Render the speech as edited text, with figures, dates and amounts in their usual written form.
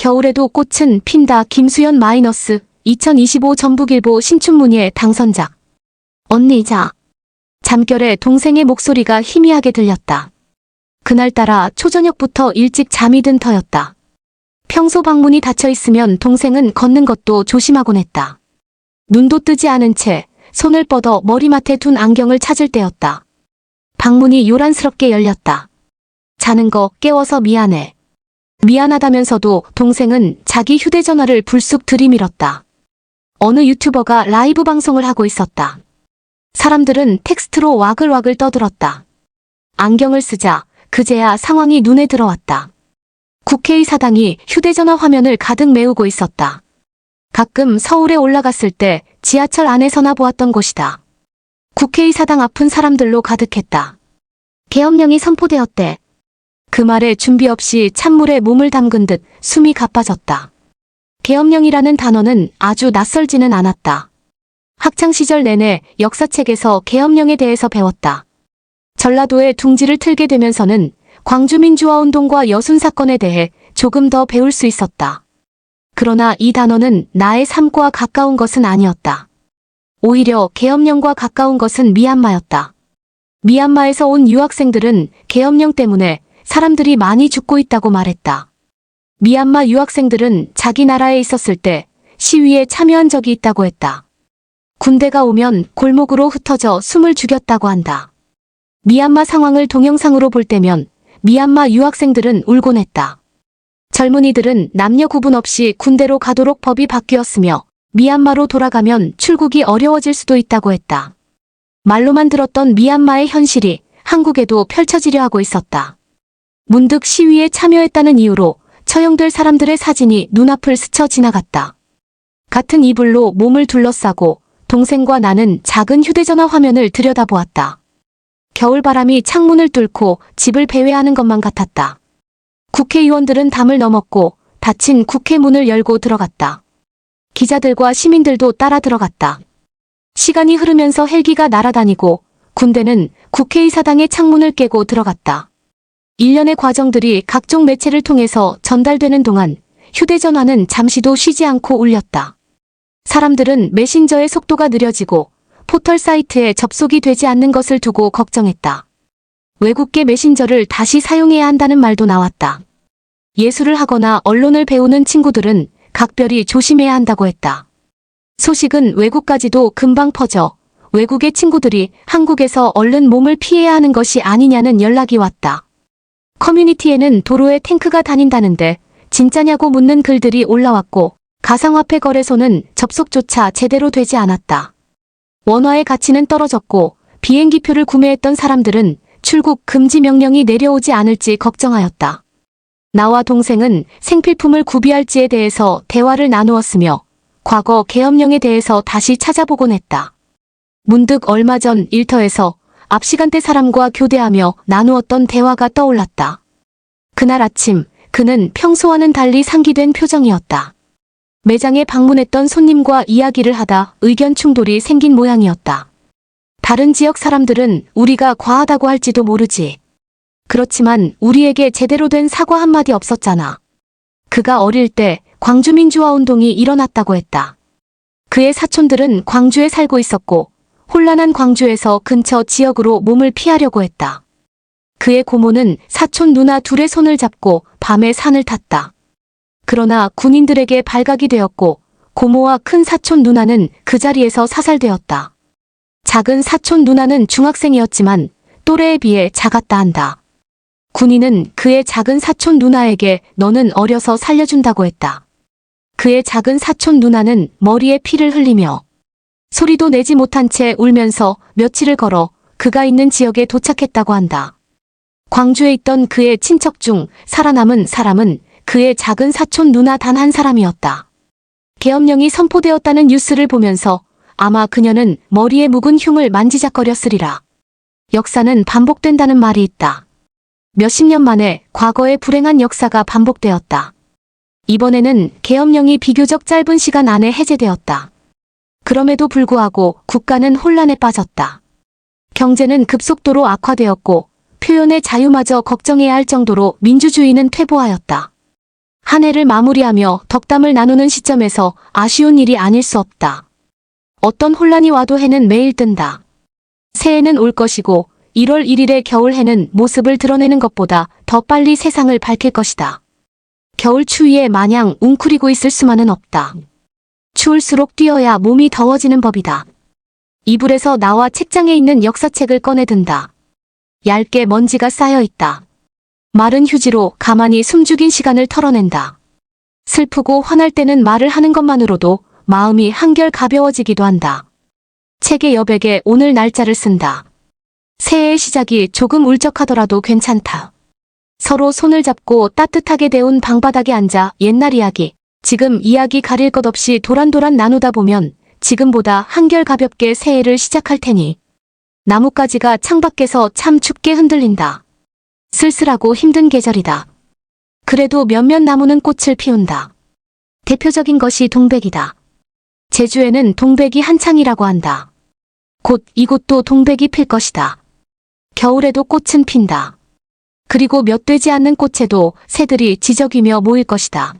겨울에도 꽃은 핀다. 김수연 마이너스 2025 전북일보 신춘문예 당선작. 언니 자. 잠결에 동생의 목소리가 희미하게 들렸다. 그날따라 초저녁부터 일찍 잠이 든 터였다. 평소 방문이 닫혀 있으면 동생은 걷는 것도 조심하곤 했다. 눈도 뜨지 않은 채 손을 뻗어 머리맡에 둔 안경을 찾을 때였다. 방문이 요란스럽게 열렸다. 자는 거 깨워서 미안해. 미안하다면서도 동생은 자기 휴대전화를 불쑥 들이밀었다. 어느 유튜버가 라이브 방송을 하고 있었다. 사람들은 텍스트로 와글와글 떠들었다. 안경을 쓰자 그제야 상황이 눈에 들어왔다. 국회의사당이 휴대전화 화면을 가득 메우고 있었다. 가끔 서울에 올라갔을 때 지하철 안에서나 보았던 곳이다. 국회의사당 앞은 사람들로 가득했다. 계엄령이 선포되었대. 그 말에 준비 없이 찬물에 몸을 담근 듯 숨이 가빠졌다. 계엄령이라는 단어는 아주 낯설지는 않았다. 학창시절 내내 역사책에서 계엄령에 대해서 배웠다. 전라도에 둥지를 틀게 되면서는 광주민주화운동과 여순사건에 대해 조금 더 배울 수 있었다. 그러나 이 단어는 나의 삶과 가까운 것은 아니었다. 오히려 계엄령과 가까운 것은 미얀마였다. 미얀마에서 온 유학생들은 계엄령 때문에 사람들이 많이 죽고 있다고 말했다. 미얀마 유학생들은 자기 나라에 있었을 때 시위에 참여한 적이 있다고 했다. 군대가 오면 골목으로 흩어져 숨을 죽였다고 한다. 미얀마 상황을 동영상으로 볼 때면 미얀마 유학생들은 울곤 했다. 젊은이들은 남녀 구분 없이 군대로 가도록 법이 바뀌었으며 미얀마로 돌아가면 출국이 어려워질 수도 있다고 했다. 말로만 들었던 미얀마의 현실이 한국에도 펼쳐지려 하고 있었다. 문득 시위에 참여했다는 이유로 처형될 사람들의 사진이 눈앞을 스쳐 지나갔다. 같은 이불로 몸을 둘러싸고 동생과 나는 작은 휴대전화 화면을 들여다보았다. 겨울바람이 창문을 뚫고 집을 배회하는 것만 같았다. 국회의원들은 담을 넘었고 닫힌 국회 문을 열고 들어갔다. 기자들과 시민들도 따라 들어갔다. 시간이 흐르면서 헬기가 날아다니고 군대는 국회의사당의 창문을 깨고 들어갔다. 일련의 과정들이 각종 매체를 통해서 전달되는 동안 휴대전화는 잠시도 쉬지 않고 울렸다. 사람들은 메신저의 속도가 느려지고 포털 사이트에 접속이 되지 않는 것을 두고 걱정했다. 외국계 메신저를 다시 사용해야 한다는 말도 나왔다. 예술을 하거나 언론을 배우는 친구들은 각별히 조심해야 한다고 했다. 소식은 외국까지도 금방 퍼져 외국의 친구들이 한국에서 얼른 몸을 피해야 하는 것이 아니냐는 연락이 왔다. 커뮤니티에는 도로에 탱크가 다닌다는데 진짜냐고 묻는 글들이 올라왔고 가상화폐 거래소는 접속조차 제대로 되지 않았다. 원화의 가치는 떨어졌고 비행기표를 구매했던 사람들은 출국 금지 명령이 내려오지 않을지 걱정하였다. 나와 동생은 생필품을 구비할지에 대해서 대화를 나누었으며 과거 계엄령에 대해서 다시 찾아보곤 했다. 문득 얼마 전 일터에서 앞 시간대 사람과 교대하며 나누었던 대화가 떠올랐다. 그날 아침 그는 평소와는 달리 상기된 표정이었다. 매장에 방문했던 손님과 이야기를 하다 의견 충돌이 생긴 모양이었다. 다른 지역 사람들은 우리가 과하다고 할지도 모르지. 그렇지만 우리에게 제대로 된 사과 한마디 없었잖아. 그가 어릴 때 광주민주화운동이 일어났다고 했다. 그의 사촌들은 광주에 살고 있었고 혼란한 광주에서 근처 지역으로 몸을 피하려고 했다. 그의 고모는 사촌 누나 둘의 손을 잡고 밤에 산을 탔다. 그러나 군인들에게 발각이 되었고 고모와 큰 사촌 누나는 그 자리에서 사살되었다. 작은 사촌 누나는 중학생이었지만 또래에 비해 작았다 한다. 군인은 그의 작은 사촌 누나에게 너는 어려서 살려준다고 했다. 그의 작은 사촌 누나는 머리에 피를 흘리며 소리도 내지 못한 채 울면서 며칠을 걸어 그가 있는 지역에 도착했다고 한다. 광주에 있던 그의 친척 중 살아남은 사람은 그의 작은 사촌 누나 단 한 사람이었다. 계엄령이 선포되었다는 뉴스를 보면서 아마 그녀는 머리에 묵은 흉을 만지작거렸으리라. 역사는 반복된다는 말이 있다. 몇십 년 만에 과거의 불행한 역사가 반복되었다. 이번에는 계엄령이 비교적 짧은 시간 안에 해제되었다. 그럼에도 불구하고 국가는 혼란에 빠졌다. 경제는 급속도로 악화되었고 표현의 자유마저 걱정해야 할 정도로 민주주의는 퇴보하였다. 한 해를 마무리하며 덕담을 나누는 시점에서 아쉬운 일이 아닐 수 없다. 어떤 혼란이 와도 해는 매일 뜬다. 새해는 올 것이고 1월 1일의 겨울해는 모습을 드러내는 것보다 더 빨리 세상을 밝힐 것이다. 겨울 추위에 마냥 웅크리고 있을 수만은 없다. 추울수록 뛰어야 몸이 더워지는 법이다. 이불에서 나와 책장에 있는 역사책을 꺼내든다. 얇게 먼지가 쌓여 있다. 마른 휴지로 가만히 숨죽인 시간을 털어낸다. 슬프고 화날 때는 말을 하는 것만으로도 마음이 한결 가벼워지기도 한다. 책의 여백에 오늘 날짜를 쓴다. 새해의 시작이 조금 울적하더라도 괜찮다. 서로 손을 잡고 따뜻하게 데운 방바닥에 앉아 옛날 이야기, 지금 이야기 가릴 것 없이 도란도란 나누다 보면 지금보다 한결 가볍게 새해를 시작할 테니. 나뭇가지가 창밖에서 참 춥게 흔들린다. 쓸쓸하고 힘든 계절이다. 그래도 몇몇 나무는 꽃을 피운다. 대표적인 것이 동백이다. 제주에는 동백이 한창이라고 한다. 곧 이곳도 동백이 필 것이다. 겨울에도 꽃은 핀다. 그리고 몇 되지 않는 꽃에도 새들이 지저귀며 모일 것이다.